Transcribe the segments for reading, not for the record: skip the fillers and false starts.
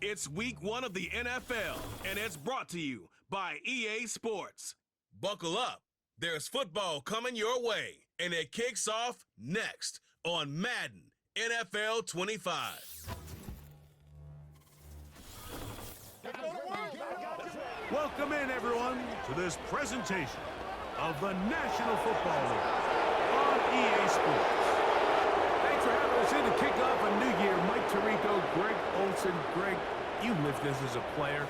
It's week 1 of the NFL, and it's brought to you by EA Sports. Buckle up. There's football coming your way, and it kicks off next on Madden NFL 25. Welcome in, everyone, to this presentation of the National Football League on EA Sports. Thanks for having us in to kick off a new year. Mike Tirico, Greg Olson. Greg, you lived this as a player.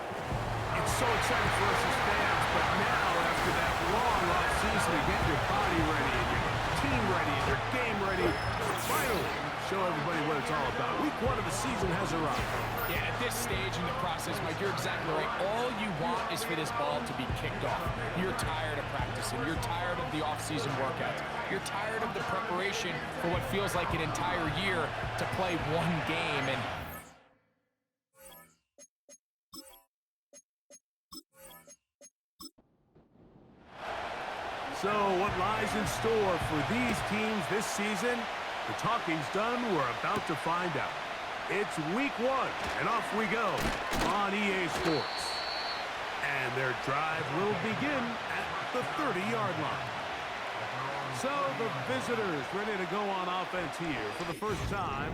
It's so exciting for us as fans, but now, after that long off season to get your body ready and your team ready and your game ready, finally show everybody what it's all about. Week 1 of the season has arrived. Yeah, at this stage in the process, Mike, you're exactly right. All you want is for this ball to be kicked off. You're tired of practicing. You're tired of the off-season workouts. You're tired of the preparation for what feels like an entire year to play one game. And so what lies in store for these teams this season? The talking's done. We're about to find out. It's week 1, and off we go on EA Sports. And their drive will begin at the 30-yard line. So the visitors ready to go on offense here for the first time.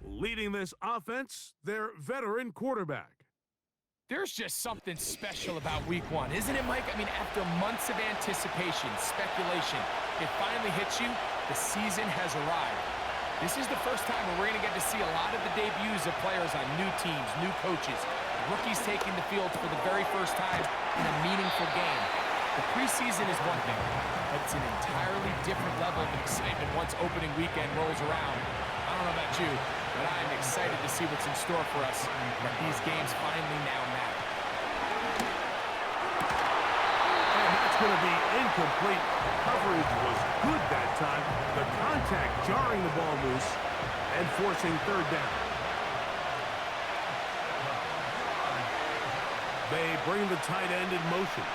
Leading this offense, their veteran quarterback. there's just something special about week 1, isn't it, Mike? I mean, after months of anticipation, speculation, it finally hits you. The season has arrived. This is the first time where we're going to get to see a lot of the debuts of players on new teams, new coaches, rookies taking the field for the very first time in a meaningful game. The preseason is one thing, but it's an entirely different level of excitement once opening weekend rolls around. I don't know about you, but I'm excited to see what's in store for us when these games finally now matter. And that's going to be incomplete. Coverage was good that time. The contact jarring the ball loose and forcing third down. They bring the tight end in motion.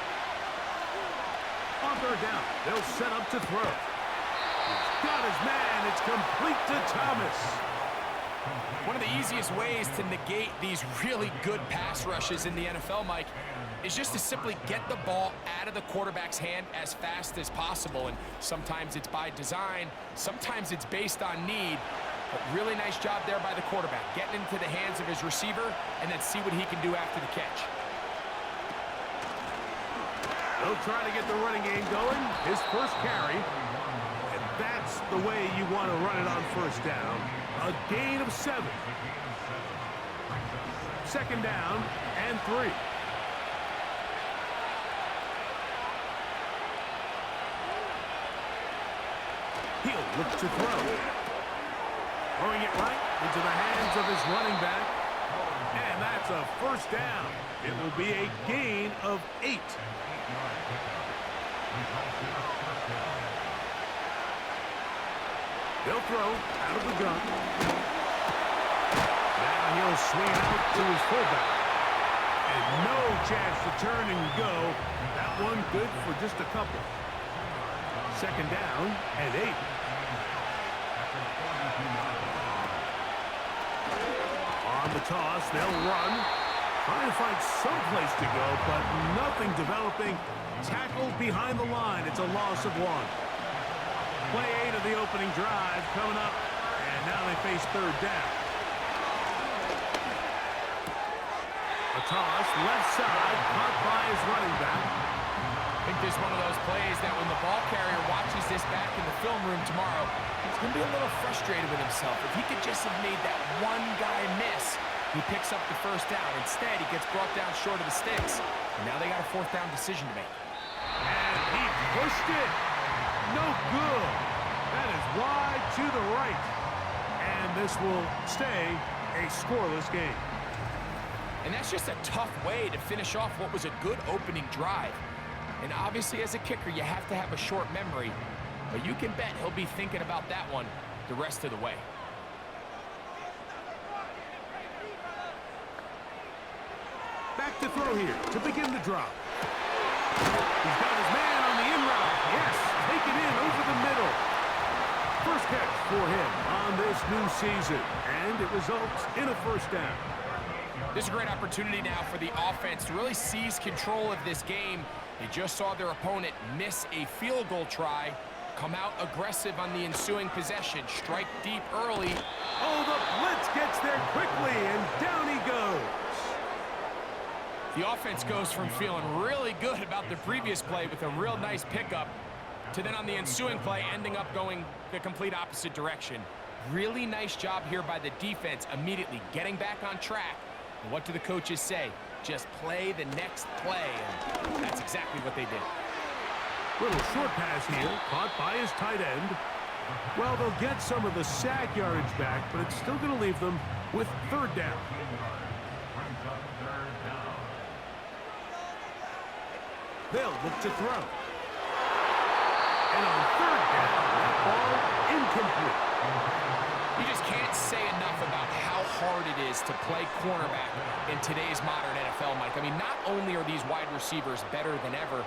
On third down, they'll set up to throw. He's got his man. It's complete to Thomas. One of the easiest ways to negate these really good pass rushes in the NFL, Mike, is just to simply get the ball out of the quarterback's hand as fast as possible. And sometimes it's by design, sometimes it's based on need. But really nice job there by the quarterback, getting into the hands of his receiver and then see what he can do after the catch. They'll try to get the running game going. His first carry. And that's the way you want to run it on first down. A gain of 7. Second down and 3. He'll look to throw. Throwing it right into the hands of his running back. And that's a first down. It will be a gain of 8. They'll throw out of the gun. Now he'll swing out to his fullback. And no chance to turn and go. That one good for just a couple. Second down and 8. On the toss, they'll run. Trying to find some place to go, but nothing developing. Tackled behind the line. It's a loss of 1. Play 8 of the opening drive coming up, and now they face third down. A toss, left side, caught by his running back. I think this is one of those plays that when the ball carrier watches this back in the film room tomorrow, he's going to be a little frustrated with himself. If he could just have made that one guy miss, he picks up the first down. Instead, he gets brought down short of the sticks, and now they got a fourth down decision to make. And he pushed it. No good. That is wide to the right. And this will stay a scoreless game. And that's just a tough way to finish off what was a good opening drive. And obviously, as a kicker, you have to have a short memory. But you can bet he'll be thinking about that one the rest of the way. Back to throw here to begin the drop. He's got his man on the in route. Yes, take it in over the middle. First catch for him on this new season, and it results in a first down. This is a great opportunity now for the offense to really seize control of this game. They just saw their opponent miss a field goal try, come out aggressive on the ensuing possession, strike deep early. Oh, the blitz gets there quickly, and down he goes. The offense goes from feeling really good about the previous play with a real nice pickup to then on the ensuing play ending up going the complete opposite direction. Really nice job here by the defense, immediately getting back on track. And what do the coaches say? Just play the next play, and that's exactly what they did. Little short pass here, caught by his tight end. Well, they'll get some of the sack yardage back, but it's still going to leave them with third down. They'll look to throw. And on third down, that ball incomplete. You just can't say enough about how hard it is to play cornerback in today's modern NFL, Mike. I mean, not only are these wide receivers better than ever,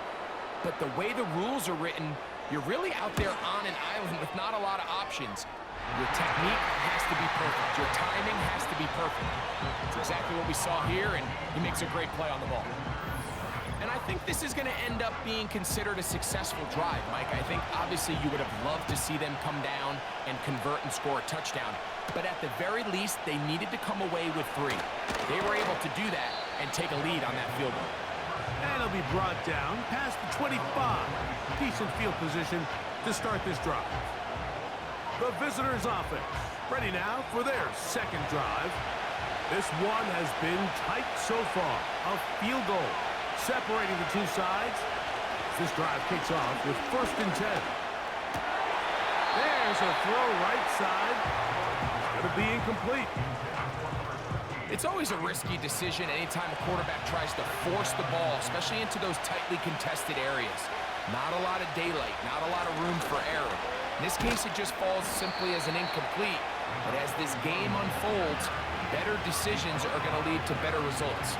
but the way the rules are written, you're really out there on an island with not a lot of options. Your technique has to be perfect. Your timing has to be perfect. That's exactly what we saw here, and he makes a great play on the ball. And I think this is going to end up being considered a successful drive, Mike. I think obviously you would have loved to see them come down and convert and score a touchdown. But at the very least, they needed to come away with 3. They were able to do that and take a lead on that field goal. And it'll be brought down past the 25. Decent field position to start this drive. The visitors' offense ready now for their second drive. This one has been tight so far. A field goal separating the two sides. This drive kicks off with 1st and 10. There's a throw right side. It's going to be incomplete. It's always a risky decision anytime a quarterback tries to force the ball, especially into those tightly contested areas. Not a lot of daylight, not a lot of room for error. In this case, it just falls simply as an incomplete. But as this game unfolds, better decisions are going to lead to better results.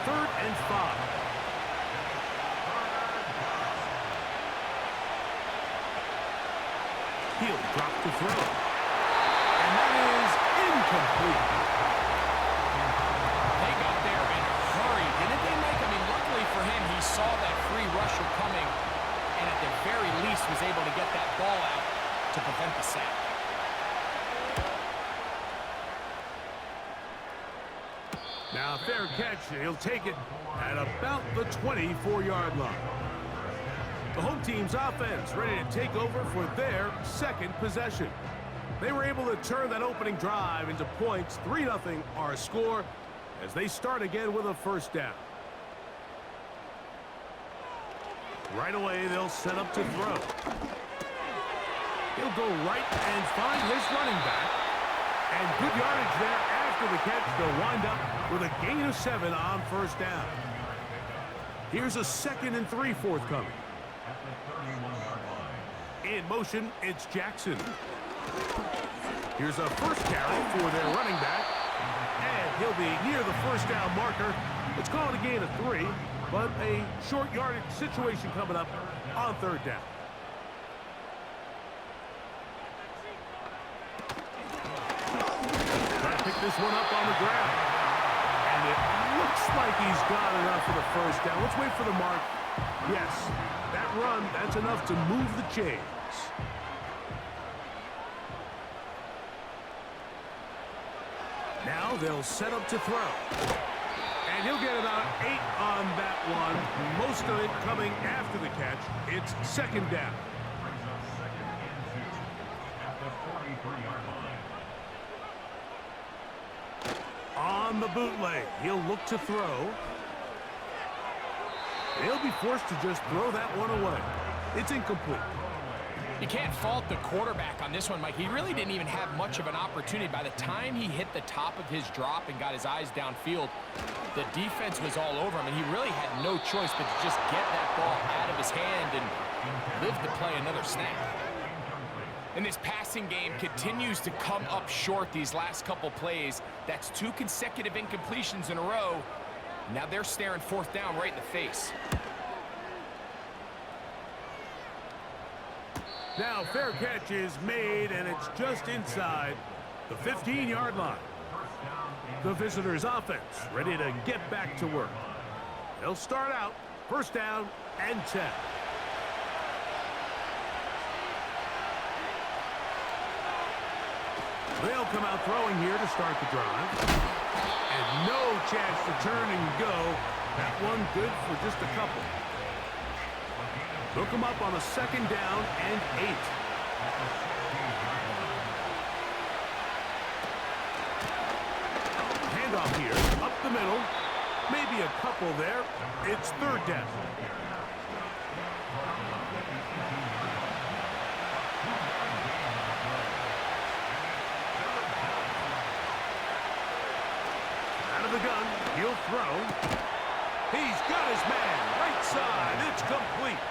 3rd and 5. He'll drop to throw. And that is incomplete. They got there in a hurry, didn't they, Mike? I mean, luckily for him, he saw that free rusher coming, and at the very least was able to get that ball out to prevent the sack. Now, fair catch. He'll take it at about the 24-yard line. The home team's offense ready to take over for their second possession. They were able to turn that opening drive into points. 3-0 our score as they start again with a first down. Right away, they'll set up to throw. He'll go right and find his running back. And good yardage there after the catch. They'll wind up with a gain of 7 on first down. Here's a 2nd and 3 forthcoming. In motion, it's Jackson. Here's a first carry for their running back. And he'll be near the first down marker. Let's call it a gain of 3, but a short yardage situation coming up on third down. Try to pick this one up on the ground. And it looks like he's got enough for the first down. Let's wait for the mark. Yes, that run, that's enough to move the chains. Now they'll set up to throw. And he'll get about 8 on that one. Most of it coming after the catch. It's 2nd down. On the bootleg, he'll look to throw. He'll be forced to just throw that one away. It's incomplete. You can't fault the quarterback on this one, Mike. He really didn't even have much of an opportunity. By the time he hit the top of his drop and got his eyes downfield, the defense was all over him, and he really had no choice but to just get that ball out of his hand and live to play another snap. And this passing game continues to come up short these last couple plays. That's 2 consecutive incompletions in a row. Now they're staring 4th down right in the face. Now fair catch is made, and it's just inside the 15-yard line. The visitors' offense ready to get back to work. They'll start out first down and 10. They'll come out throwing here to start the drive. And no chance to turn and go. That one good for just a couple. Hook them up on a second down and 8. Handoff here, up the middle. Maybe a couple there. It's third down. Out of the gun, he'll throw. He's got his man, right side. It's complete.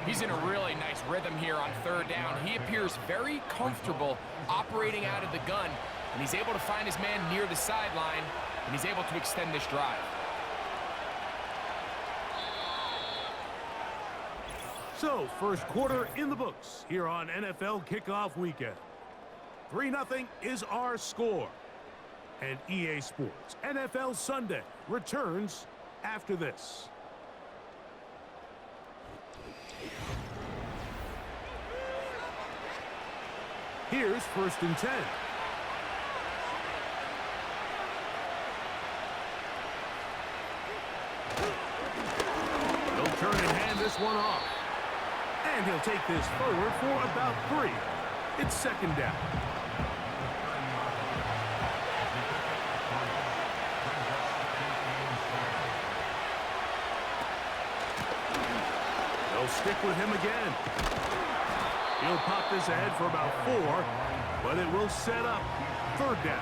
He's in a really nice rhythm here on third down. He appears very comfortable operating out of the gun, and he's able to find his man near the sideline, and he's able to extend this drive. So, first quarter in the books here on NFL Kickoff Weekend. 3-0 is our score. And EA Sports NFL Sunday returns after this. Here's first and 10. He'll turn and hand this one off. And he'll take this forward for about 3. It's second down. They'll stick with him again. He'll pop this ahead for about 4, but it will set up third down.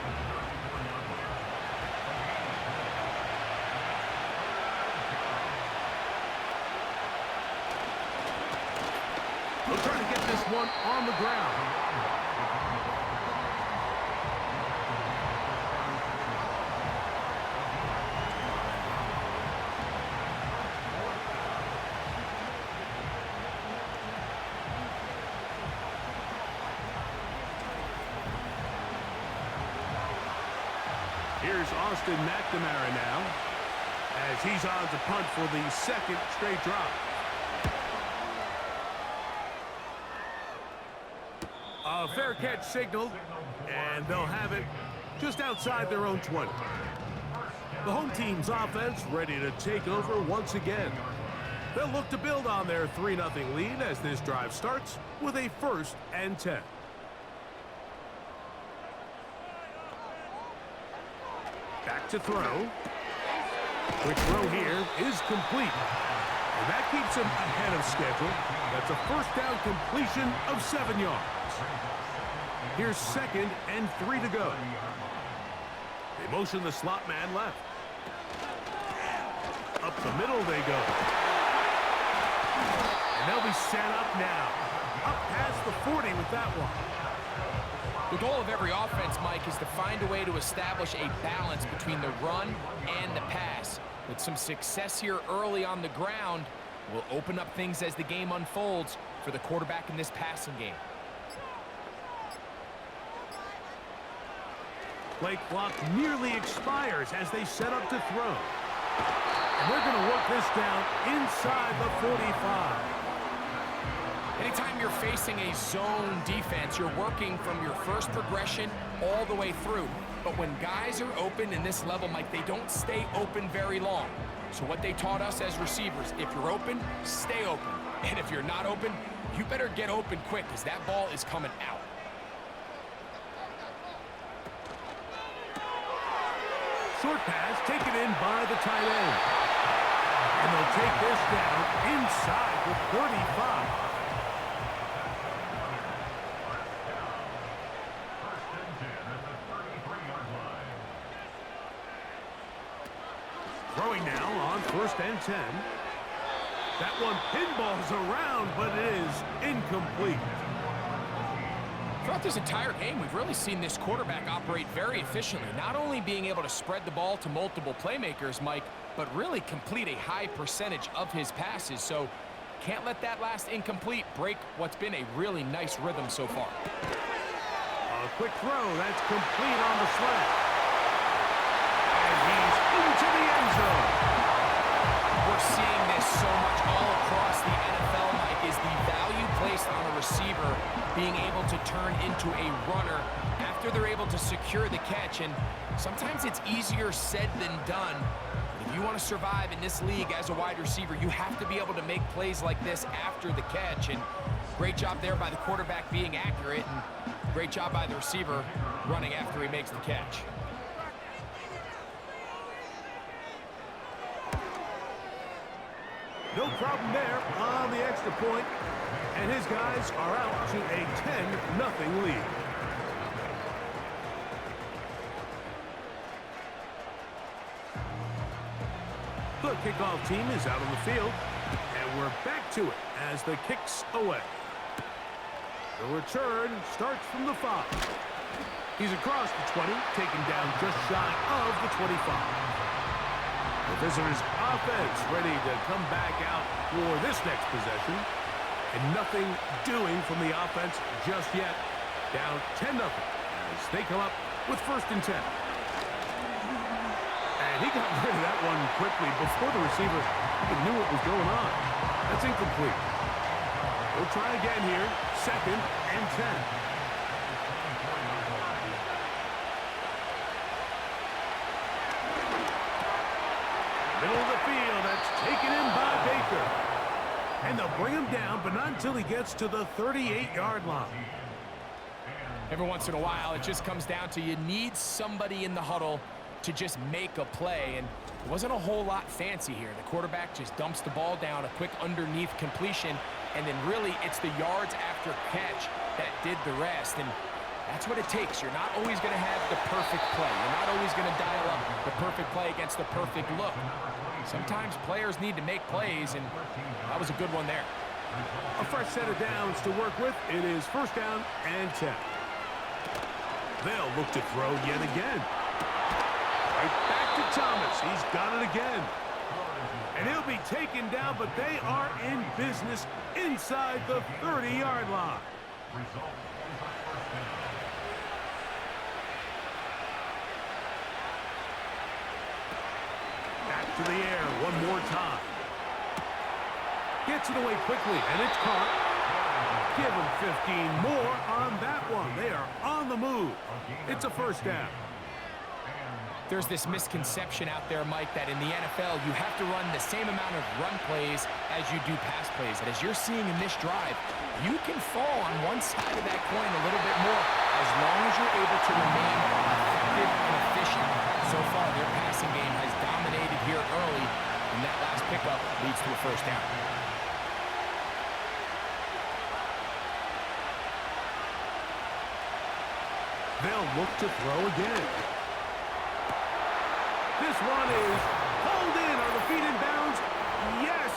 He'll try to get this one on the ground. Here's Austin McNamara now, as he's on to punt for the second straight drive. A fair catch signaled, and they'll have it just outside their own 20. The home team's offense ready to take over once again. They'll look to build on their 3-0 lead as this drive starts with a first and 10. Back to throw. Quick throw here is complete. And that keeps him ahead of schedule. That's a first down completion of 7 yards. Here's second and 3 to go. They motion the slot man left. Up the middle they go. And they'll be set up now. Up past the 40 with that one. The goal of every offense, Mike, is to find a way to establish a balance between the run and the pass. With some success here early on the ground, will open up things as the game unfolds for the quarterback in this passing game. Play clock nearly expires as they set up to throw. And they're going to work this down inside the 45. Anytime you're facing a zone defense, you're working from your first progression all the way through. But when guys are open in this level, Mike, they don't stay open very long. So what they taught us as receivers, if you're open, stay open. And if you're not open, you better get open quick because that ball is coming out. Short pass taken in by the tight end. And they'll take this down inside the 35. Throwing now on first and 10. That one pinballs around, but it is incomplete. Throughout this entire game, we've really seen this quarterback operate very efficiently, not only being able to spread the ball to multiple playmakers, Mike, but really complete a high percentage of his passes. So can't let that last incomplete break what's been a really nice rhythm so far. A quick throw. That's complete on the slant. And he's into the end zone. We're seeing this so much all across the NFL, Mike, is the value placed on a receiver being able to turn into a runner after they're able to secure the catch. And sometimes it's easier said than done. If you want to survive in this league as a wide receiver, you have to be able to make plays like this after the catch. And great job there by the quarterback being accurate, and great job by the receiver running after he makes the catch. No problem there on the extra point, and his guys are out to a 10-0 lead. The kickoff team is out on the field, and we're back to it as the kick's away. The return starts from the 5. He's across the 20, taken down just shy of the 25. The visitors' offense ready to come back out for this next possession. And nothing doing from the offense just yet. Down 10-0 as they come up with 1st and 10. And he got rid of that one quickly before the receiver even knew what was going on. That's incomplete. We'll try again here. 2nd and 10. Middle of the field, that's taken in by Baker. And they'll bring him down, but not until he gets to the 38-yard line. Every once in a while, it just comes down to you need somebody in the huddle to just make a play, and it wasn't a whole lot fancy here. The quarterback just dumps the ball down, a quick underneath completion, and then really it's the yards after catch that did the rest. And that's what it takes. You're not always going to have the perfect play. You're not always going to dial up the perfect play against the perfect look. Sometimes players need to make plays, and that was a good one there. A fresh set of downs to work with. It is 1st down and 10. They'll look to throw yet again. Right back to Thomas. He's got it again. And he'll be taken down, but they are in business inside the 30-yard line. Back to the air one more time. Gets it away quickly, and it's caught. Give him 15 more on that one. They are on the move. It's a 1st down. There's this misconception out there, Mike, that in the NFL, you have to run the same amount of run plays as you do pass plays. And as you're seeing in this drive, you can fall on one side of that coin a little bit more as long as you're able to remain effective and efficient. So far, their passing game has dominated here early, and that last pickup leads to a 1st down. They'll look to throw again. This one is hauled in. Are the feet in bounds? Yes!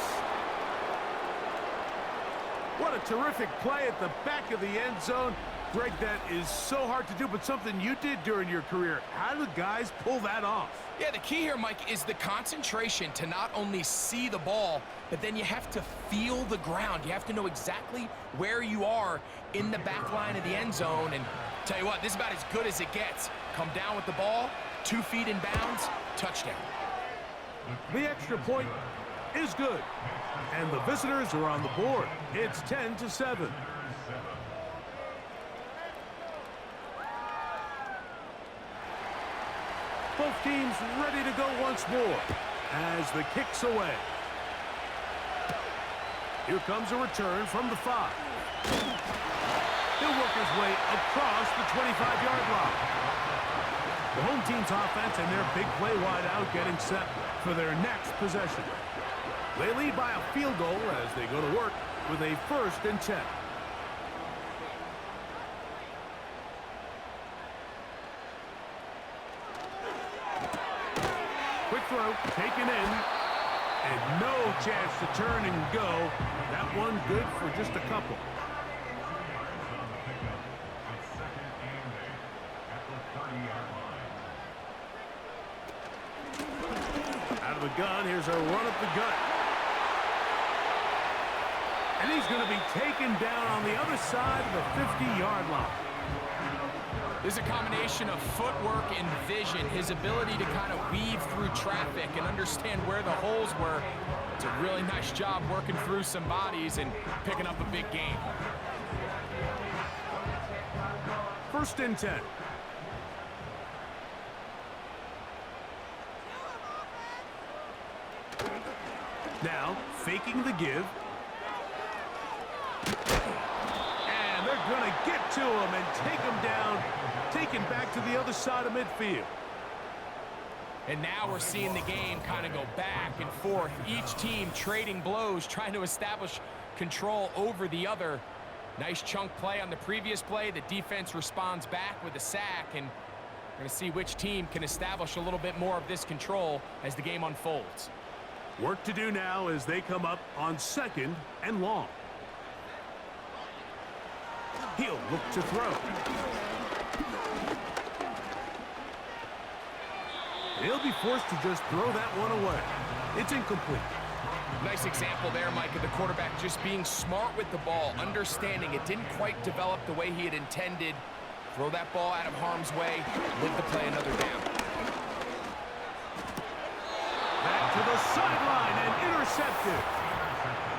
What a terrific play at the back of the end zone. Greg, that is so hard to do, but something you did during your career. How do guys pull that off? Yeah, the key here, Mike, is the concentration to not only see the ball, but then you have to feel the ground. You have to know exactly where you are in the back line of the end zone. And tell you what, this is about as good as it gets. Come down with the ball, 2 feet in bounds, touchdown. The extra point is good. And the visitors are on the board. It's 10-7. Both teams ready to go once more as the kick's away. Here comes a return from the 5. He'll work his way across the 25-yard line. The home team's offense and their big play wide out getting set for their next possession. They lead by a field goal as they go to work with a 1st and 10. Quick throw, taken in, and no chance to turn and go. That one good for just a couple. Out of the gun, here's a run up the gut. And he's going to be taken down on the other side of the 50-yard line. There's a combination of footwork and vision, his ability to kind of weave through traffic and understand where the holes were. It's a really nice job working through some bodies and picking up a big game. 1st and 10. Now, faking the give. And they're going to get to him and take him down, taken back to the other side of midfield. And now we're seeing the game kind of go back and forth. Each team trading blows, trying to establish control over the other. Nice chunk play on the previous play. The defense responds back with a sack, and we're going to see which team can establish a little bit more of this control as the game unfolds. Work to do now as they come up on 2nd and long. He'll look to throw. He'll be forced to just throw that one away. It's incomplete. Nice example there, Mike, of the quarterback just being smart with the ball, understanding it didn't quite develop the way he had intended. Throw that ball out of harm's way, live to play another down. Back to the sideline and intercepted.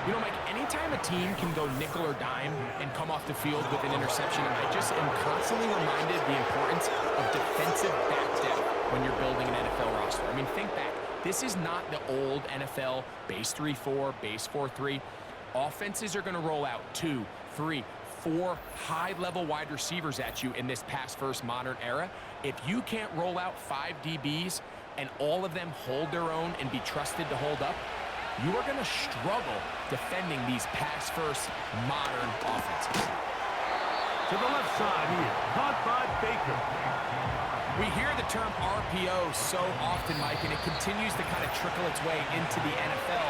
You know, Mike, anytime a team can go nickel or dime and come off the field with an interception, I just am constantly reminded the importance of defensive back depth when you're building an NFL roster. I mean, think back. This is not the old NFL base 3-4, base 4-3. Offenses are going to roll out 2, 3, 4 high-level wide receivers at you in this pass-first modern era. If you can't roll out 5 DBs and all of them hold their own and be trusted to hold up, you are going to struggle defending these pass-first modern offenses. To the left side here, caught by Baker. We hear the term RPO so often, Mike, and it continues to kind of trickle its way into the NFL.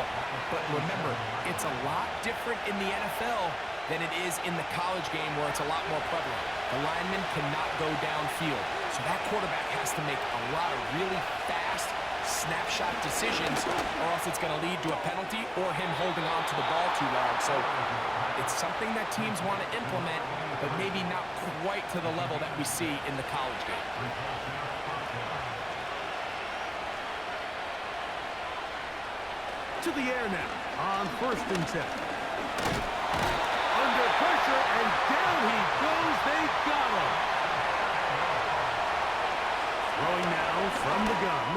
But remember, it's a lot different in the NFL than it is in the college game where it's a lot more prevalent. The lineman cannot go downfield. So that quarterback has to make a lot of really fast snapshot decisions, or else it's going to lead to a penalty or him holding on to the ball too long. So it's something that teams want to implement, but maybe not quite to the level that we see in the college game. To the air now on 1st and 10. Under pressure, and down he goes. They got him. Throwing now from the gun.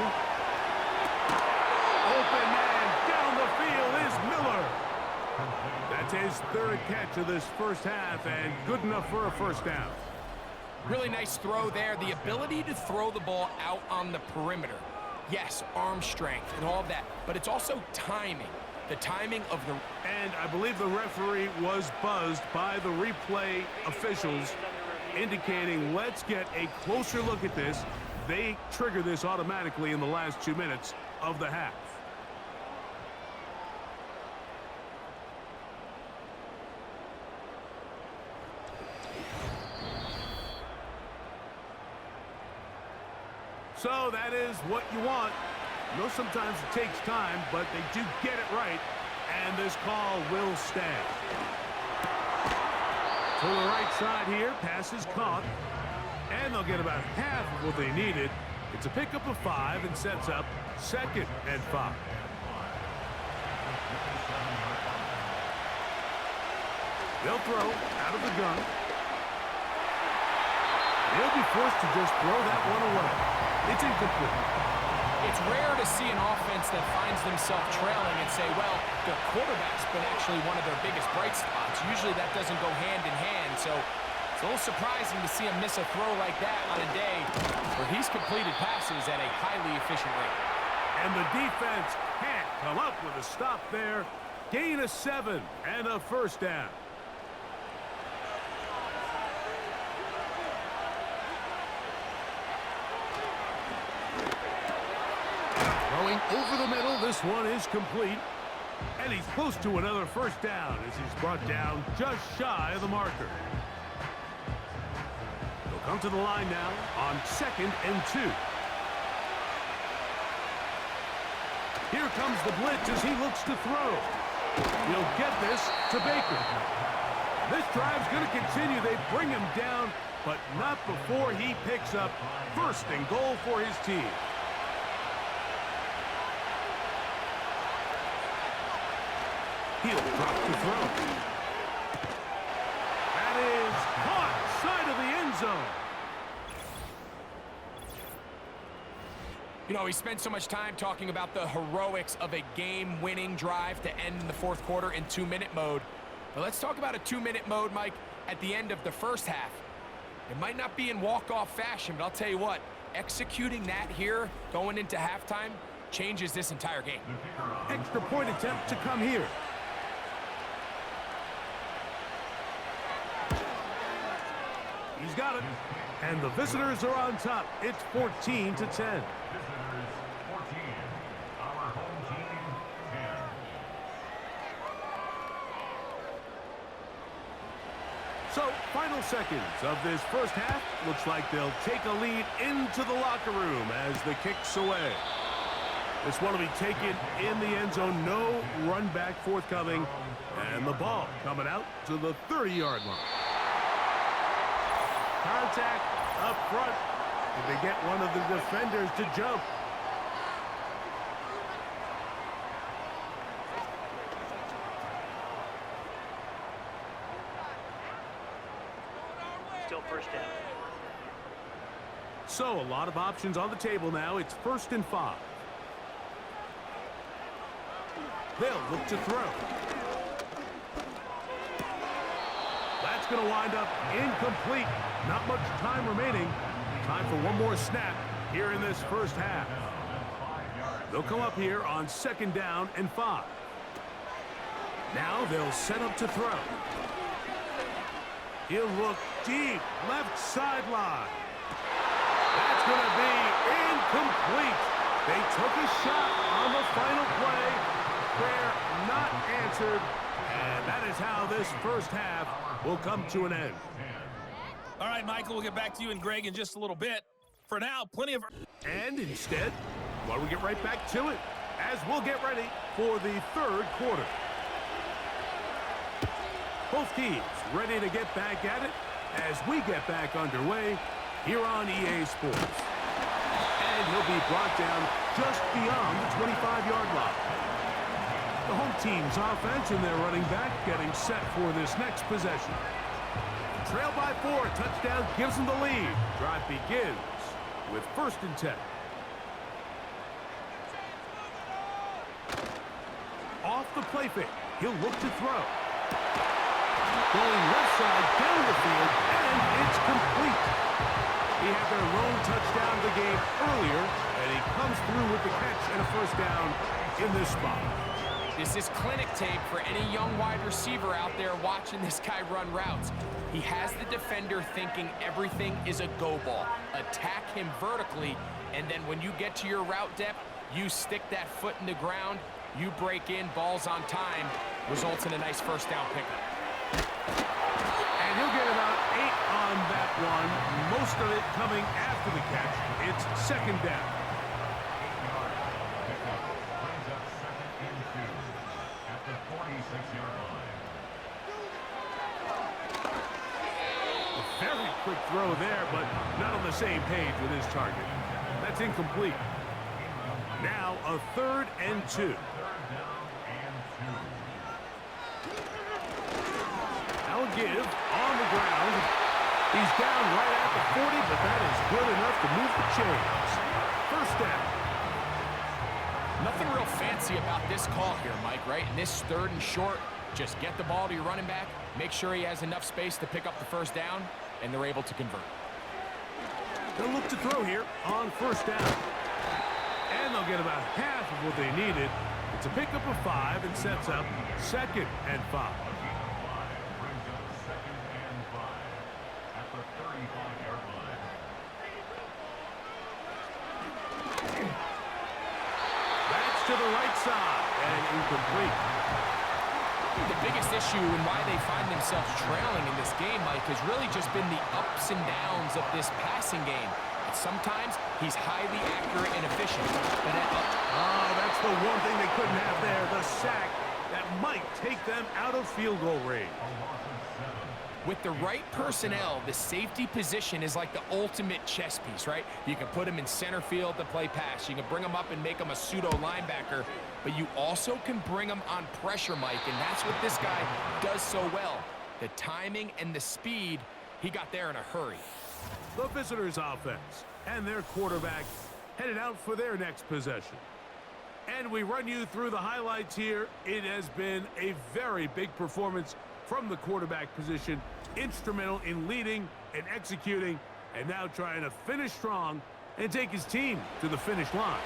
Open man down the field is Miller. That's his 3rd catch of this first half, and good enough for a 1st down. Really nice throw there. The ability to throw the ball out on the perimeter. Yes, arm strength and all of that, but it's also timing. The timing of the... And I believe the referee was buzzed by the replay officials, indicating let's get a closer look at this. They trigger this automatically in the last 2 minutes of the half. So that is what you want. You know, sometimes it takes time, but they do get it right, and this call will stand. To the right side here, pass is caught, and they'll get about half of what they needed. It's a pickup of 5 and sets up 2nd and 5. They'll throw out of the gun. He'll be forced to just throw that one away. It's incomplete. It's rare to see an offense that finds themselves trailing and say, well, their quarterback's been actually one of their biggest bright spots. Usually that doesn't go hand in hand, so it's a little surprising to see him miss a throw like that on a day where he's completed passes at a highly efficient rate. And the defense can't come up with a stop there. Gain of 7 and a 1st down. Over the middle, this one is complete. And he's close to another 1st down as he's brought down just shy of the marker. They'll come to the line now on 2nd and 2. Here comes the blitz as he looks to throw. He'll get this to Baker. This drive's going to continue. They bring him down but not before he picks up first and goal for his team. He'll drop to throw. That is caught side of the end zone. You know, we spent so much time talking about the heroics of a game-winning drive to end in the fourth quarter in 2-minute mode. But let's talk about a 2-minute mode, Mike, at the end of the first half. It might not be in walk-off fashion, but I'll tell you what, executing that here, going into halftime, changes this entire game. Extra point attempt to come here. He's got it. And the visitors are on top. It's 14-10. So, final seconds of this first half. Looks like they'll take a lead into the locker room as the kick's away. This one will be taken in the end zone. No run back forthcoming. And the ball coming out to the 30-yard line. Contact up front. Did they get one of the defenders to jump? Still first down. So a lot of options on the table now. It's 1st and 5. They'll look to throw. That's going to wind up incomplete. Not much time remaining. Time for one more snap here in this first half. They'll come up here on 2nd down and 5. Now they'll set up to throw. He'll look deep, left sideline. That's going to be incomplete. They took a shot on the final play. Prayer not answered. And that is how this first half will come to an end. All right, Michael, we'll get back to you and Greg in just a little bit. For now, plenty of... And instead, why don't we get right back to it as we'll get ready for the 3rd quarter. Both teams ready to get back at it as we get back underway here on EA Sports. And he'll be brought down just beyond the 25-yard line. The home team's offense and their running back getting set for this next possession. Trailed by 4, touchdown gives them the lead. Drive begins with 1st and 10. Off the play fake, he'll look to throw. Going left side down the field, and it's complete. He had their lone touchdown of the game earlier, and he comes through with the catch and a 1st down in this spot. This is clinic tape for any young wide receiver out there watching this guy run routes. He has the defender thinking everything is a go ball. Attack him vertically, and then when you get to your route depth, you stick that foot in the ground, you break in, balls on time, results in a nice 1st down pickup. And he'll get about 8 on that one, most of it coming after the catch. It's 2nd down. A very quick throw there, but not on the same page with his target. That's incomplete. Now a 3rd and 2. Now a give on the ground. He's down right at the 40, but that is good enough to move the chains. 1st down. Nothing real fancy about this call here, Mike, right? In this 3rd and short, just get the ball to your running back, make sure he has enough space to pick up the 1st down, and they're able to convert. They'll look to throw here on 1st down. And they'll get about half of what they needed. It's a pickup of 5 and sets up 2nd and 5. That's to the right side and incomplete. The biggest issue and why they find themselves trailing in this game, Mike, has really just been the ups and downs of this passing game. And sometimes he's highly accurate and efficient. But that's the one thing they couldn't have there, the sack that might take them out of field goal range. With the right personnel, the safety position is like the ultimate chess piece, right? You can put him in center field to play pass. You can bring him up and make him a pseudo linebacker, but you also can bring him on pressure, Mike, and that's what this guy does so well. The timing and the speed, he got there in a hurry. The visitors' offense and their quarterback headed out for their next possession. And we run you through the highlights here. It has been a very big performance from the quarterback position, instrumental in leading and executing, and now trying to finish strong and take his team to the finish line.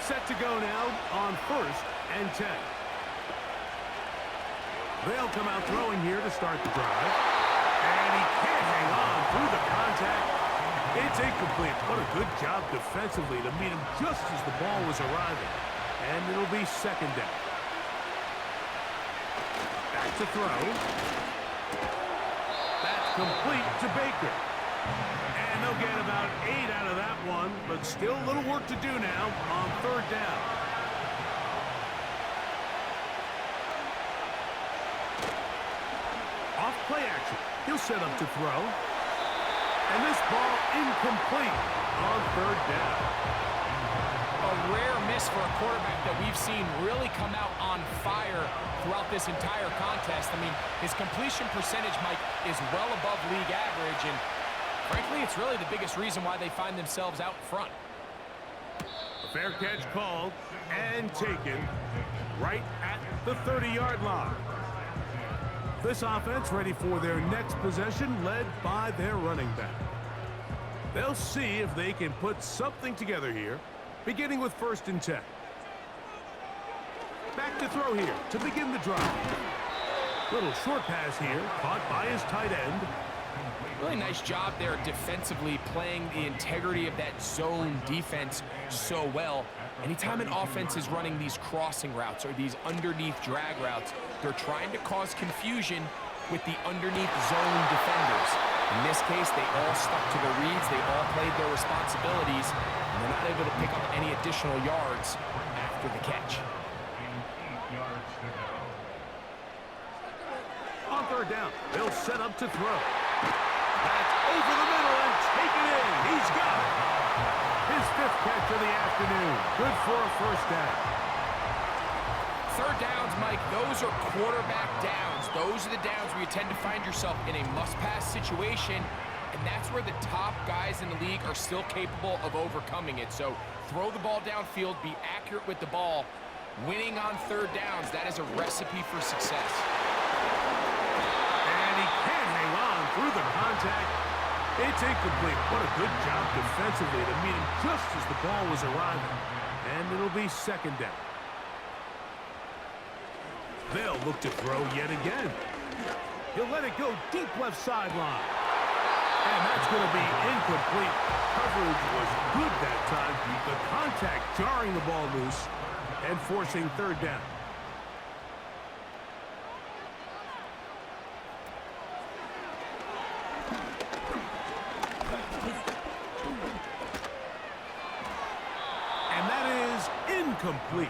Set to go now on 1st and 10. They'll come out throwing here to start the drive. And he can't hang on through the contact. It's incomplete. What a good job defensively to meet him just as the ball was arriving. And it'll be 2nd down. Back to throw. That's complete to Baker. And they'll get about 8 out of that one, but still a little work to do now on 3rd down. Off play action. He'll set up to throw. And this ball incomplete on 3rd down. A rare miss for a quarterback that we've seen really come out on fire throughout this entire contest. I mean, his completion percentage, Mike, is well above league average, and frankly, it's really the biggest reason why they find themselves out front. A fair catch called and taken right at the 30-yard line. This offense ready for their next possession, led by their running back. They'll see if they can put something together here, beginning with 1st and 10. Back to throw here to begin the drive. Little short pass here, caught by his tight end. Really nice job there defensively, playing the integrity of that zone defense so well. Anytime an offense is running these crossing routes or these underneath drag routes, they're trying to cause confusion with the underneath zone defenders. In this case, they all stuck to the reads, they all played their responsibilities, and they're not able to pick up any additional yards after the catch. On 3rd down, they'll set up to throw. That's over the middle and taken in. He's got it. His 5th catch of the afternoon. Good for a 1st down. 3rd downs, Mike, those are quarterback downs. Those are the downs where you tend to find yourself in a must-pass situation, and that's where the top guys in the league are still capable of overcoming it. So throw the ball downfield, be accurate with the ball. Winning on 3rd downs, that is a recipe for success. And he can't hang on through the contact. It's incomplete. What a good job defensively to meet him just as the ball was arriving. And it'll be 2nd down. They'll look to throw yet again. He'll let it go deep left sideline. And that's going to be incomplete. Coverage was good that time. The contact jarring the ball loose and forcing 3rd down. And that is incomplete.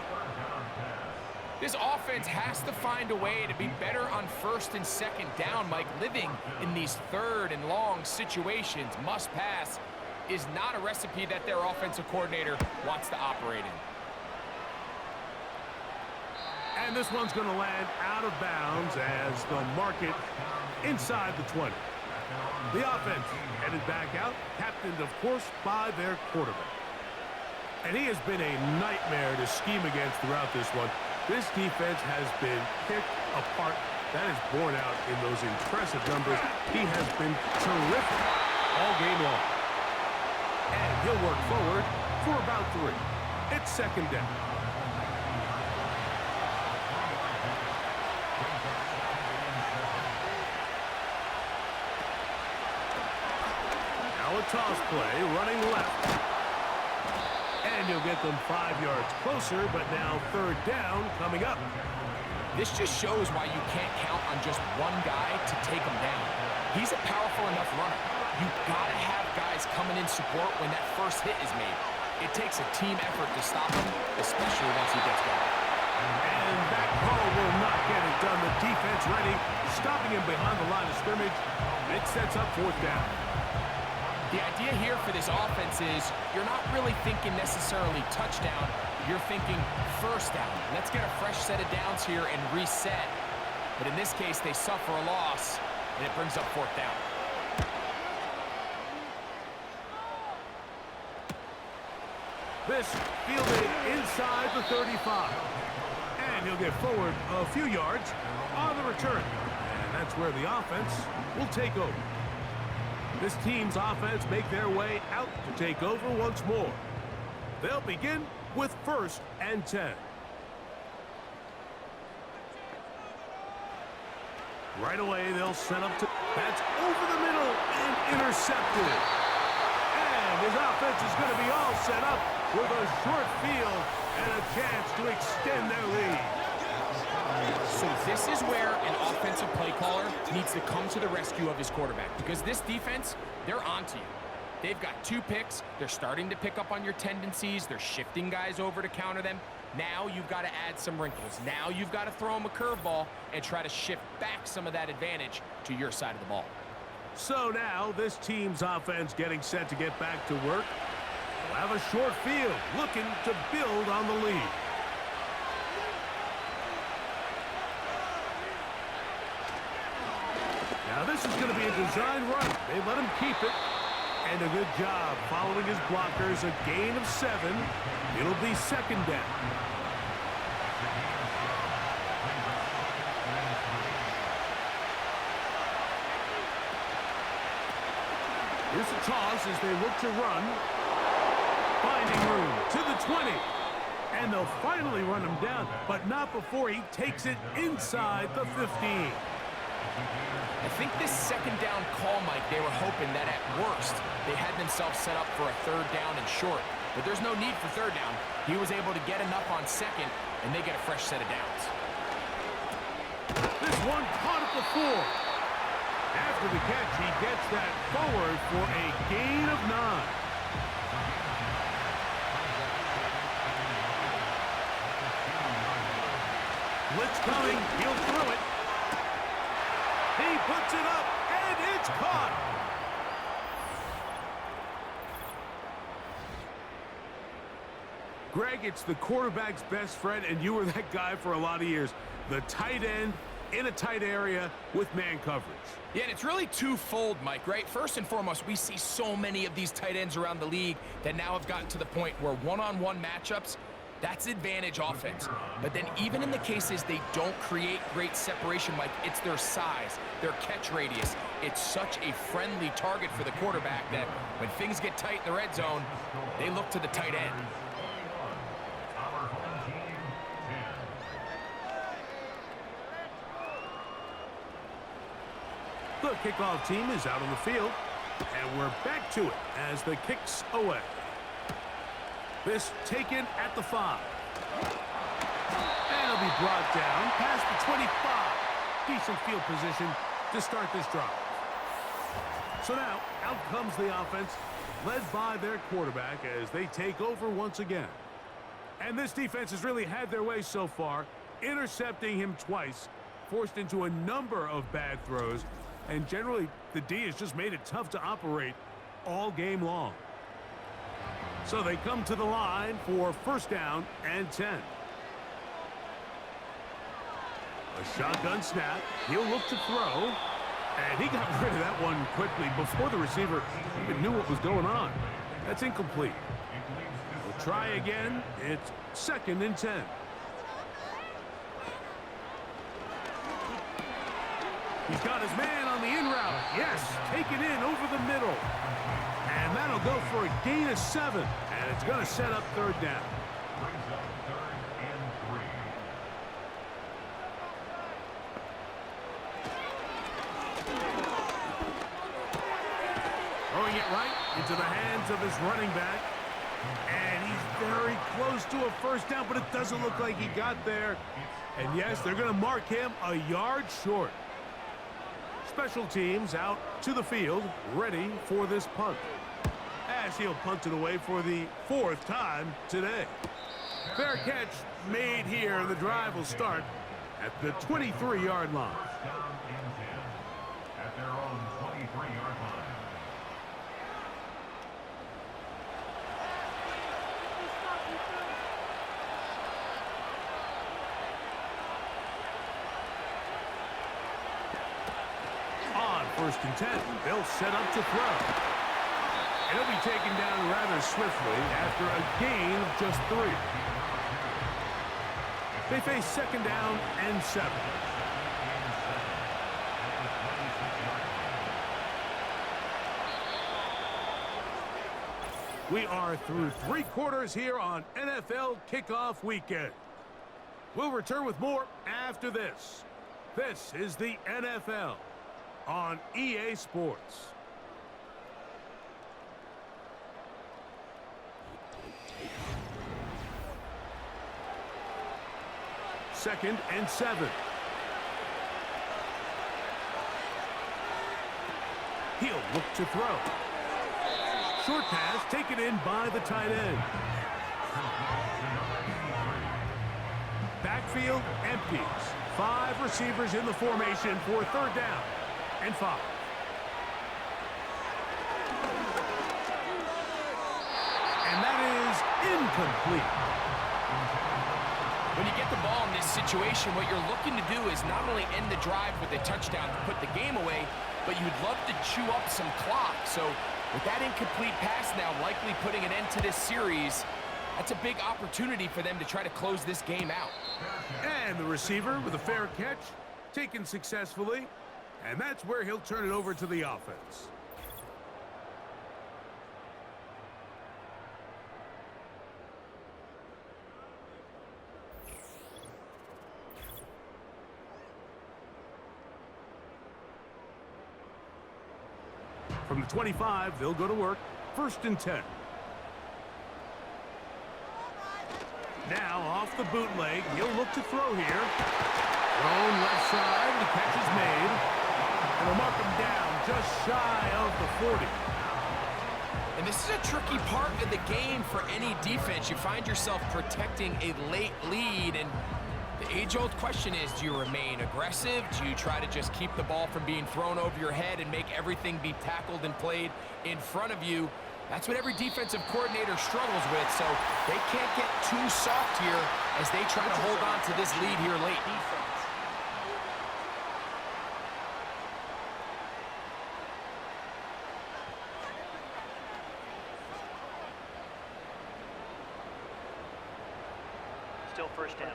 This offense has to find a way to be better on 1st and 2nd down, Mike. Living in these 3rd and long situations, must pass, is not a recipe that their offensive coordinator wants to operate in. And this one's going to land out of bounds as they'll mark it inside the 20. The offense headed back out, captained, of course, by their quarterback. And he has been a nightmare to scheme against throughout this one. This defense has been picked apart. That is borne out in those impressive numbers. He has been terrific all game long. And he'll work forward for about 3. It's 2nd down. Now a toss play, running left. And he'll get them 5 yards closer, but now 3rd down coming up. This just shows why you can't count on just one guy to take him down. He's a powerful enough runner. You've got to have guys coming in support when that first hit is made. It takes a team effort to stop him, especially once he gets going. And that call will not get it done. The defense ready, stopping him behind the line of scrimmage. It sets up fourth down. The idea here for this offense is you're not really thinking necessarily touchdown. You're thinking first down. Let's get a fresh set of downs here and reset. But in this case, they suffer a loss, and it brings up fourth down. This fielded inside the 35. And he'll get forward a few yards on the return. And that's where the offense will take over. This team's offense make their way out to take over once more. They'll begin with 1st and 10. Right away, they'll set up to... That's over the middle and intercepted. And his offense is going to be all set up with a short field and a chance to extend their lead. So this is where an offensive play caller needs to come to the rescue of his quarterback, because this defense, they're onto you. They've got 2 picks. They're starting to pick up on your tendencies. They're shifting guys over to counter them. Now you've got to add some wrinkles. Now you've got to throw them a curveball and try to shift back some of that advantage to your side of the ball. So now this team's offense getting set to get back to work. They'll have a short field, looking to build on the lead. Now this is going to be a design run. They let him keep it. And a good job following his blockers. A gain of 7. It'll be 2nd down. Here's the toss as they look to run. Finding room to the 20. And they'll finally run him down, but not before he takes it inside the 15. I think this 2nd down call, Mike, they were hoping that at worst they had themselves set up for a 3rd down and short. But there's no need for 3rd down. He was able to get enough on 2nd, and they get a fresh set of downs. This one caught at the 4. After the catch, he gets that forward for a gain of 9. Blitz coming. He'll throw it. He puts it up, and it's caught. Greg, it's the quarterback's best friend, and you were that guy for a lot of years. The tight end in a tight area with man coverage. Yeah, and it's really twofold, Mike, right? First and foremost, we see so many of these tight ends around the league that now have gotten to the point where one-on-one matchups, that's advantage offense. But then even in the cases they don't create great separation, Mike, it's their size, their catch radius. It's such a friendly target for the quarterback that when things get tight in the red zone, they look to the tight end. The kickoff team is out on the field, and we're back to it as the kick's away. This taken at the 5. And it'll be brought down past the 25. Decent field position to start this drive. So now, out comes the offense, led by their quarterback as they take over once again. And this defense has really had their way so far, intercepting him twice, forced into a number of bad throws, and generally, the D has just made it tough to operate all game long. So they come to the line for 1st down and 10. A shotgun snap. He'll look to throw. And he got rid of that one quickly before the receiver even knew what was going on. That's incomplete. We'll try again. It's 2nd and 10. He's got his man on the in route. Yes, taken in over the middle. And that'll go for a gain of 7. And it's going to set up 3rd down. Throwing it right into the hands of his running back. And he's very close to a 1st down, but it doesn't look like he got there. And yes, they're going to mark him a yard short. Special teams out to the field, ready for this punt. As he'll punt it away for the 4th time today. Fair catch made here. The drive will start at the 23-yard line. At their own 23-yard line. On 1st and 10, they'll set up to throw. And he'll be taken down rather swiftly after a gain of just 3. They face 2nd down and 7. We are through 3 quarters here on NFL Kickoff Weekend. We'll return with more after this. This is the NFL on EA Sports. Second and 7. He'll look to throw. Short pass taken in by the tight end. Backfield empties. 5 receivers in the formation for 3rd down and 5. And that is incomplete. When you get the ball in this situation, what you're looking to do is not only end the drive with a touchdown to put the game away, but you'd love to chew up some clock. So with that incomplete pass now likely putting an end to this series, that's a big opportunity for them to try to close this game out. And the receiver with a fair catch, taken successfully, and that's where he'll turn it over to the offense. From the 25, they'll go to work. 1st and 10. Now off the bootleg, he'll look to throw here. Thrown left side, the catch is made. And they'll mark him down just shy of the 40. And this is a tricky part of the game for any defense. You find yourself protecting a late lead, and the age-old question is, do you remain aggressive? Do you try to just keep the ball from being thrown over your head and make everything be tackled and played in front of you? That's what every defensive coordinator struggles with, so they can't get too soft here as they try to hold on to this lead here late. Still 1st down.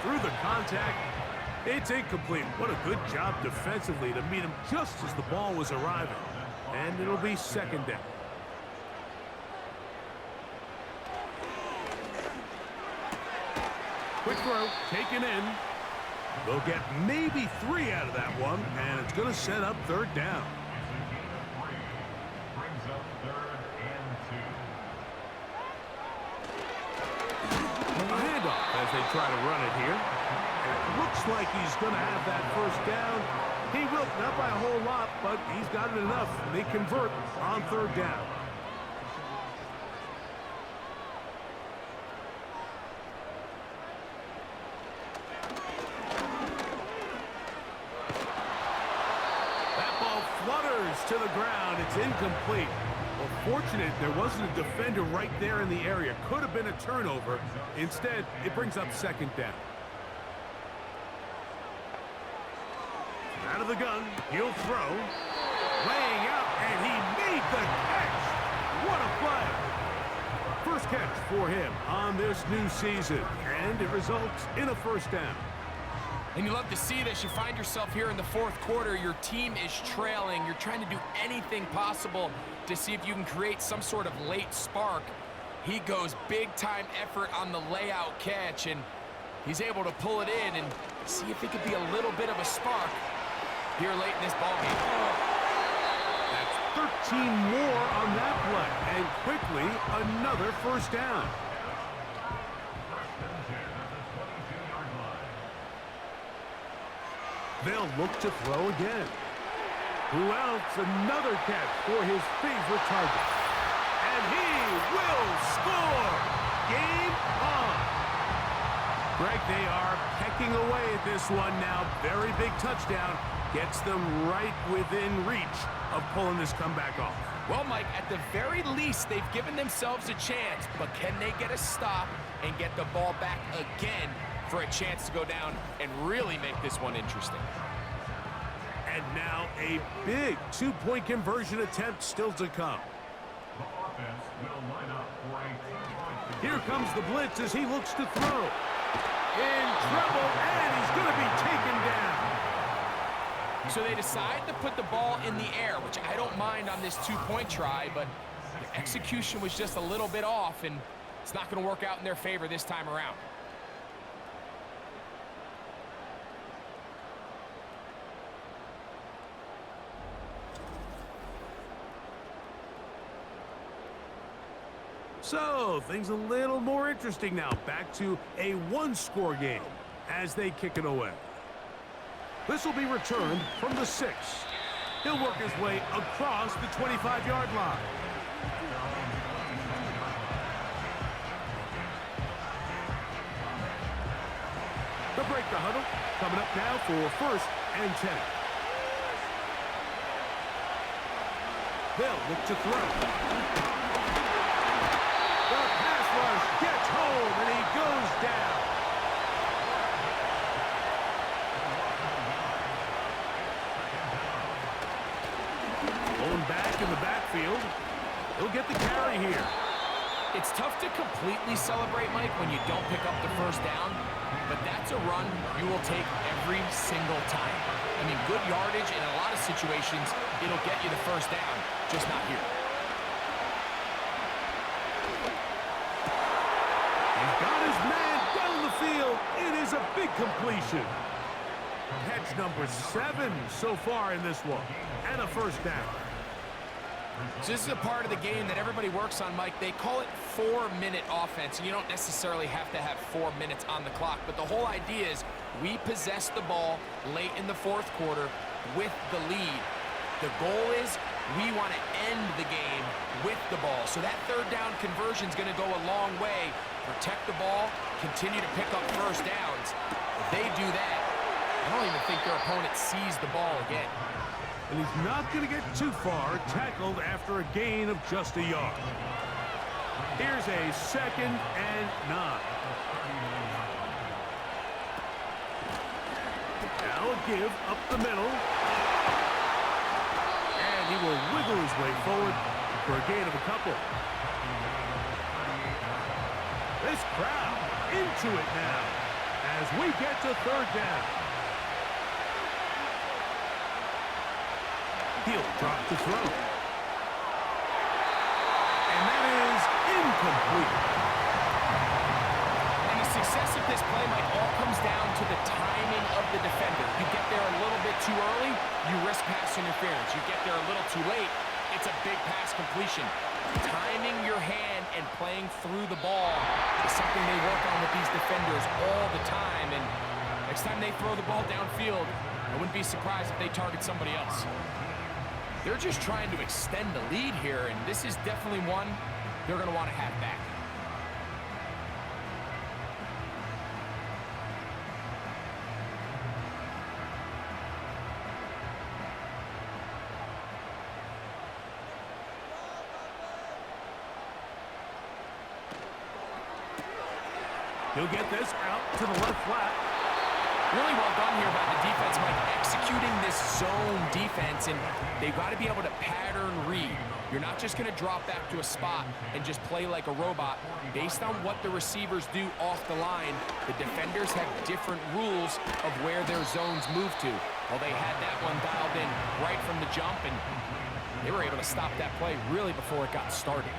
Through the contact, it's incomplete. What a good job defensively to meet him just as the ball was arriving. And it'll be 2nd down. Quick throw, taken in. They'll get maybe 3 out of that one, and it's going to set up 3rd down. Brings up 3rd and 2. A handoff as they try to run it here. It looks like he's going to have that 1st down. He will, not by a whole lot, but he's got it enough. They convert on 3rd down. That ball flutters to the ground. It's incomplete. Well, fortunate there wasn't a defender right there in the area. Could have been a turnover. Instead, it brings up 2nd down. Out of the gun, he'll throw. Laying out, and he made the catch. What a play. First catch for him on this new season, and it results in a 1st down. And you love to see this. You find yourself here in the 4th quarter. Your team is trailing. You're trying to do anything possible to see if you can create some sort of late spark. He goes big-time effort on the layout catch, and he's able to pull it in and see if it could be a little bit of a spark here late in this ballgame. That's 13 more on that play, and quickly another 1st down. They'll look to throw again. Who else? Another catch for his favorite target. And he will score! Game on! Greg, they are pecking away at this one now. Very big touchdown. Gets them right within reach of pulling this comeback off. Well, Mike, at the very least, they've given themselves a chance, but can they get a stop and get the ball back again for a chance to go down and really make this one interesting? And now a big two-point conversion attempt still to come. The offense will line up for a 2-point. Here comes the blitz as he looks to throw. In trouble, and he's going to be taken down. So they decide to put the ball in the air, which I don't mind on this two-point try, but the execution was just a little bit off, and it's not going to work out in their favor this time around. So, things a little more interesting now. Back to a one-score game as they kick it away. This will be returned from the 6. He'll work his way across the 25-yard line. They'll break the huddle. Coming up now for 1st and 10. They'll look to throw. The pass rush gets home, and he goes down. Going back in the backfield. He'll get the carry here. It's tough to completely celebrate, Mike, when you don't pick up the first down, but that's a run you will take every single time. I mean, good yardage, and in a lot of situations, it'll get you the first down, just not here. He's got his man down the field. It is a big completion. Catch number 7 so far in this one, and a first down. So this is a part of the game that everybody works on, Mike. They call it 4-minute offense, and you don't necessarily have to have 4 minutes on the clock. But the whole idea is we possess the ball late in the 4th quarter with the lead. The goal is we want to end the game with the ball. So that 3rd down conversion is going to go a long way. Protect the ball, continue to pick up first downs. If they do that, I don't even think their opponent sees the ball again. And he's not going to get too far, tackled after a gain of just a yard. Here's a 2nd and 9. Now a give up the middle. And he will wiggle his way forward for a gain of a couple. This crowd into it now as we get to 3rd down. He'll drop to throw. And that is incomplete. And the success of this play, Mike, all comes down to the timing of the defender. You get there a little bit too early, you risk pass interference. You get there a little too late, it's a big pass completion. Timing your hand and playing through the ball is something they work on with these defenders all the time. And next time they throw the ball downfield, I wouldn't be surprised if they target somebody else. They're just trying to extend the lead here, and this is definitely one they're going to want to have back. He'll get this out to the left flat. Really well done here by the defense, Mike, executing this zone defense, and they've got to be able to pattern read. You're not just going to drop back to a spot and just play like a robot. Based on what the receivers do off the line, the defenders have different rules of where their zones move to. Well, they had that one dialed in right from the jump, and they were able to stop that play really before it got started.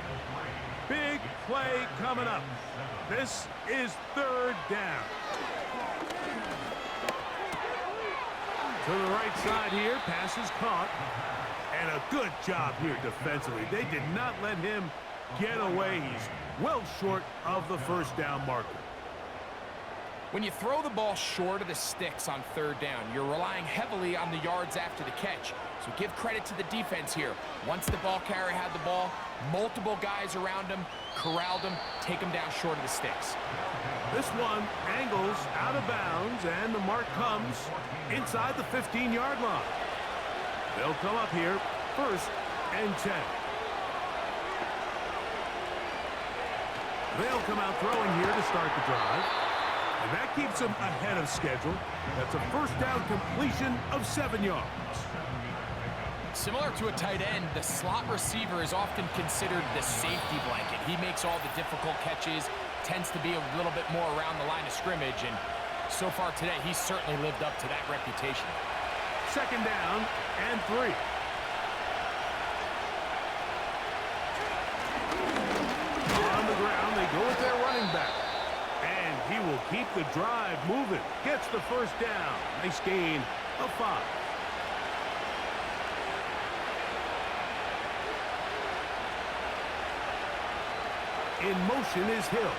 Big play coming up. This is 3rd down. To the right side here, pass is caught. And a good job here defensively. They did not let him get away. He's well short of the first down marker. When you throw the ball short of the sticks on third down, you're relying heavily on the yards after the catch. So give credit to the defense here. Once the ball carrier had the ball, multiple guys around him, corralled him, take him down short of the sticks. This one angles out of bounds, and the mark comes inside the 15-yard line. They'll come up here, 1st and 10. They'll come out throwing here to start the drive. And that keeps them ahead of schedule. That's a first down completion of 7 yards. Similar to a tight end, the slot receiver is often considered the safety blanket. He makes all the difficult catches, tends to be a little bit more around the line of scrimmage, and so far today, he's certainly lived up to that reputation. 2nd down and 3. On the ground, they go with their running back. And he will keep the drive moving. Gets the first down. Nice gain of 5. In motion is Hill.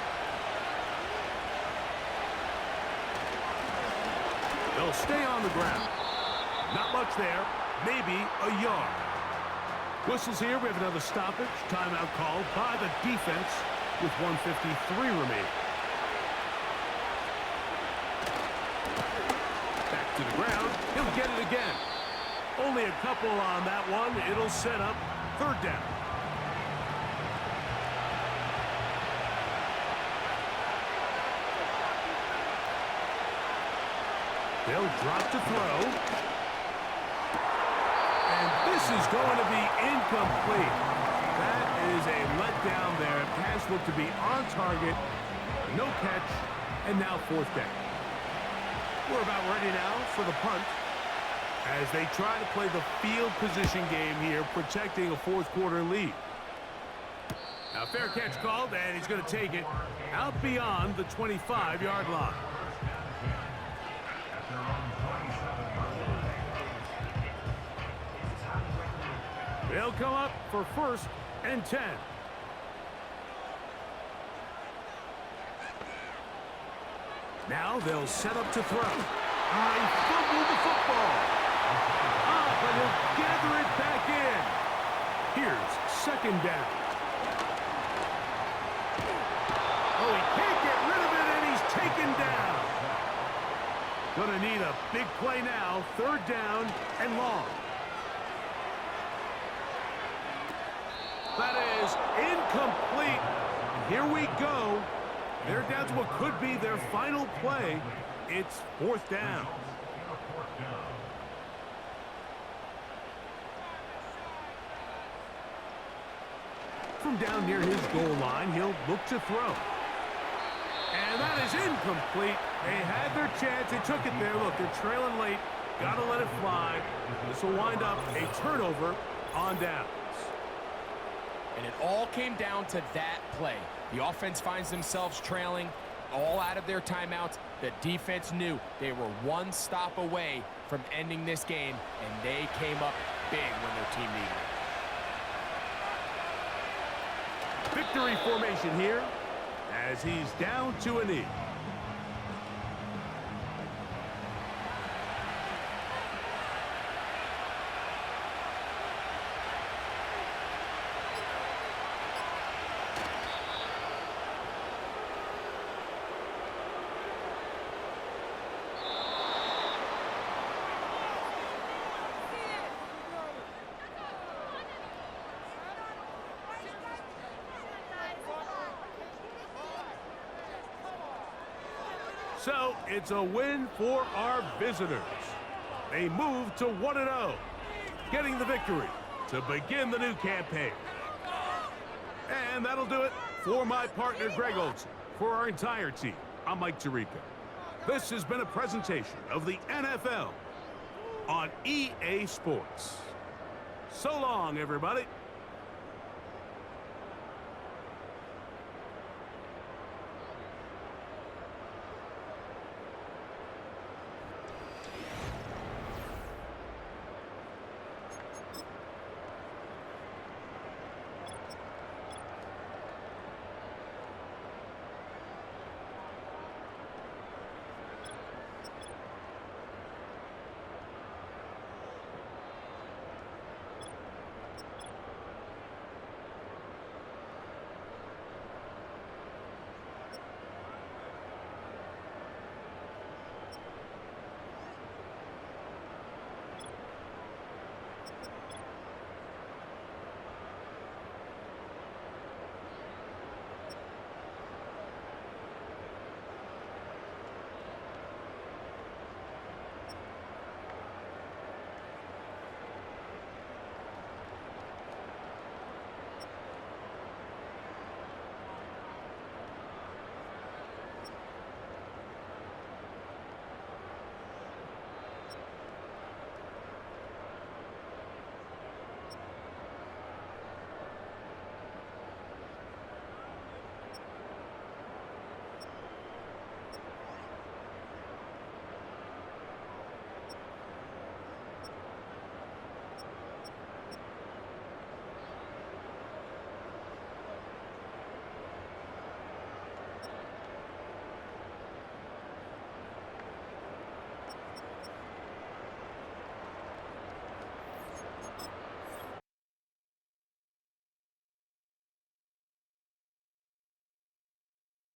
They'll stay on the ground. Not much there. Maybe a yard. Whistles here. We have another stoppage. Timeout called by the defense with 1:53 remaining. Back to the ground. He'll get it again. Only a couple on that one. It'll set up 3rd down. They'll drop to throw. And this is going to be incomplete. That is a letdown there. Pass looked to be on target. No catch. And now 4th down. We're about ready now for the punt as they try to play the field position game here, protecting a 4th quarter lead. Now fair catch called, and he's going to take it out beyond the 25-yard line. They'll come up for 1st and 10. Now they'll set up to throw. He fumbled the football. But he'll gather it back in. Here's 2nd down. Oh, he can't get rid of it, and he's taken down. Gonna need a big play now. 3rd down and long. That is incomplete. Here we go. They're down to what could be their final play. It's 4th down. From down near his goal line, he'll look to throw. And that is incomplete. They had their chance. They took it there. Look, they're trailing late. Got to let it fly. This will wind up a turnover on downs. And it all came down to that play. The offense finds themselves trailing, all out of their timeouts. The defense knew they were one stop away from ending this game, and they came up big when their team needed it. Victory formation here as he's down to a knee. So it's a win for our visitors. They move to 1-0, getting the victory to begin the new campaign. And that'll do it for my partner, Greg Olson. For our entire team, I'm Mike Tirico. This has been a presentation of the NFL on EA Sports. So long, everybody.